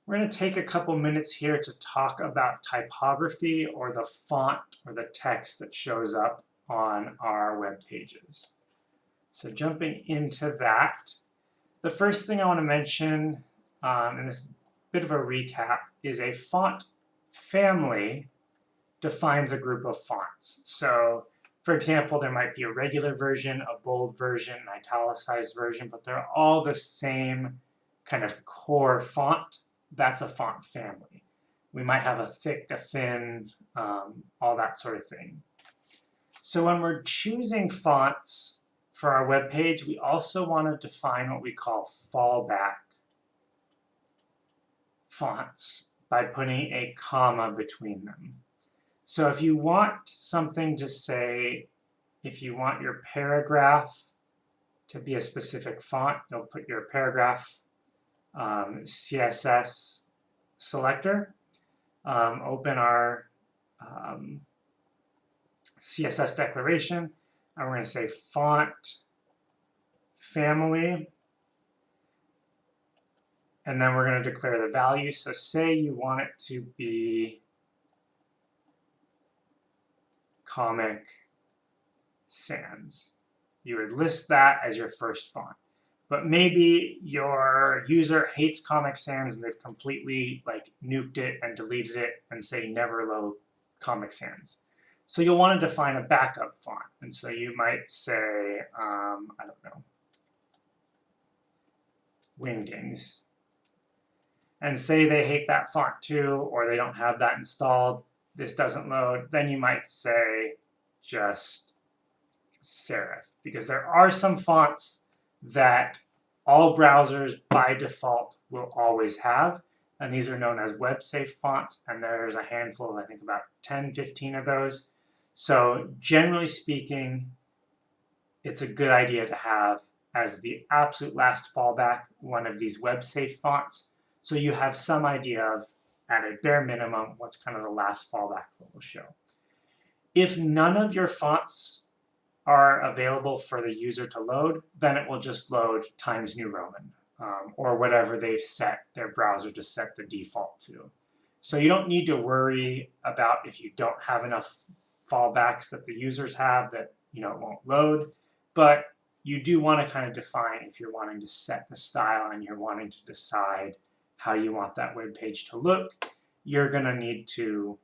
We're going to take a couple minutes here to talk about typography, or the font or the text that shows up on our web pages. So jumping into that, the first thing I want to mention, and this is a bit of a recap, is a font family defines a group of fonts. So for example, there might be a regular version, a bold version, an italicized version, but they're all the same kind of core font. That's a font family. We might have a thick, a thin, all that sort of thing. So when we're choosing fonts for our web page, we also want to define what we call fallback fonts by putting a comma between them. So if you want something to say, if you want your paragraph to be a specific font, you'll put your paragraph CSS selector, open our CSS declaration, and we're going to say font family, and then we're going to declare the value. So say you want it to be Comic Sans. You would list that as your first font. But maybe your user hates Comic Sans and they've completely nuked it and deleted it and say never load Comic Sans. So you'll want to define a backup font. And so you might say, I don't know, Wingdings. And say they hate that font too, or they don't have that installed, this doesn't load, then you might say just serif. Because there are some fonts that all browsers by default will always have, and these are known as web-safe fonts, and there's a handful, I think about 10, 15 of those. So generally speaking, it's a good idea to have as the absolute last fallback one of these web-safe fonts, so you have some idea of, at a bare minimum, what's kind of the last fallback that will show. If none of your fonts are available for the user to load, then it will just load Times New Roman, or whatever they've set their browser to set the default to. So you don't need to worry about if you don't have enough fallbacks that the users have that it won't load, but you do want to kind of define if you're wanting to set the style and you're wanting to decide how you want that web page to look. You're going to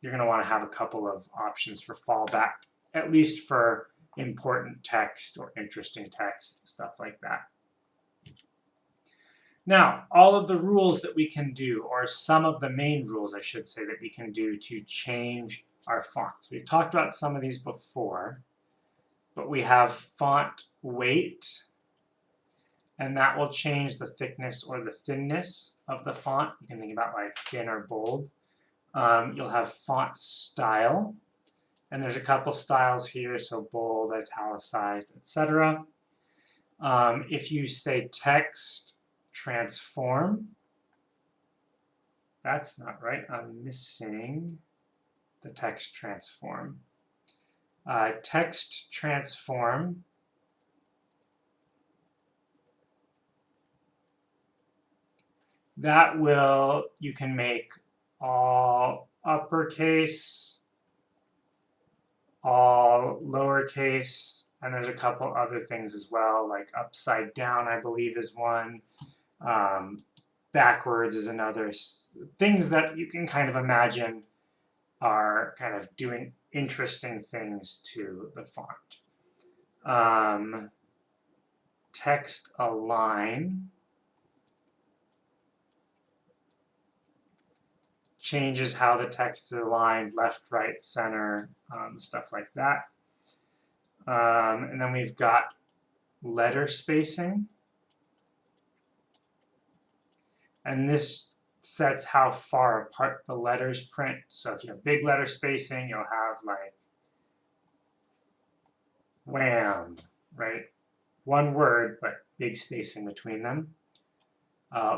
want to have a couple of options for fallback, at least for important text or interesting text, stuff like that. Now, all of the rules that we can do, or some of the main rules, I should say, that we can do to change our fonts. We've talked about some of these before, but we have font weight, and that will change the thickness or the thinness of the font. You can think about like thin or bold. You'll have font style, and there's a couple styles here, so bold, italicized, etc. If you say text transform, that's not right. I'm missing the text transform. Text transform that you can make all uppercase, all lowercase, and there's a couple other things as well, like upside down, I believe, is one. Backwards is another. Things that you can kind of imagine are kind of doing interesting things to the font. Text align changes how the text is aligned, left, right, center, stuff like that. And then we've got letter spacing. And this sets how far apart the letters print. So if you have big letter spacing, you'll have like wham, right? One word, but big spacing between them.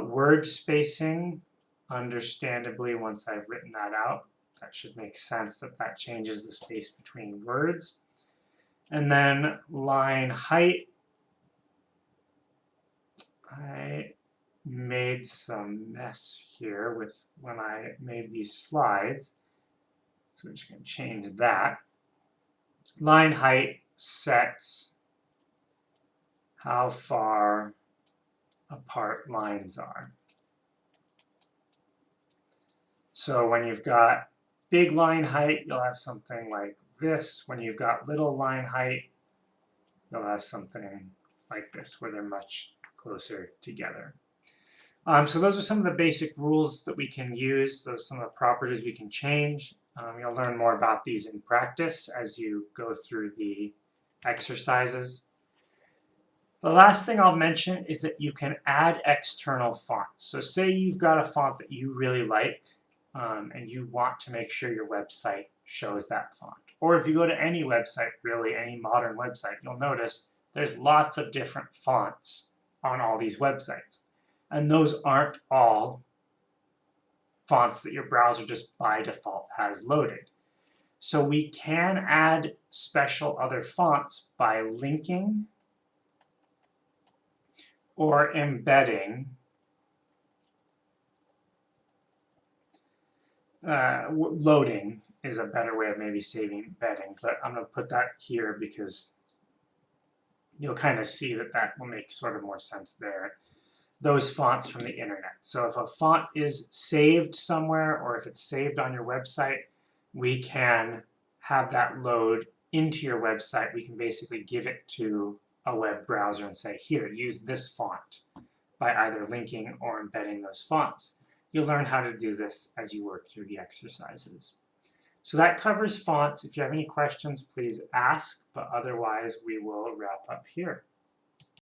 Word spacing, understandably, once I've written that out, that should make sense that changes the space between words. And then line height. made some mess here with when I made these slides. So we're just going to change that. Line height sets how far apart lines are. So when you've got big line height, you'll have something like this. When you've got little line height, you'll have something like this, where they're much closer together. So those are some of the basic rules that we can use. Those are some of the properties we can change. You'll learn more about these in practice as you go through the exercises. The last thing I'll mention is that you can add external fonts. So say you've got a font that you really like, and you want to make sure your website shows that font. Or if you go to any website, really any modern website, you'll notice there's lots of different fonts on all these websites. And those aren't all fonts that your browser just by default has loaded. So we can add special other fonts by linking or embedding. Loading is a better way of maybe saving embedding, but I'm going to put that here because you'll kind of see that that will make sort of more sense there. Those fonts from the internet. So if a font is saved somewhere, or if it's saved on your website, we can have that load into your website. We can basically give it to a web browser and say, here, use this font, by either linking or embedding those fonts. You'll learn how to do this as you work through the exercises. So that covers fonts. If you have any questions, please ask, but otherwise we will wrap up here.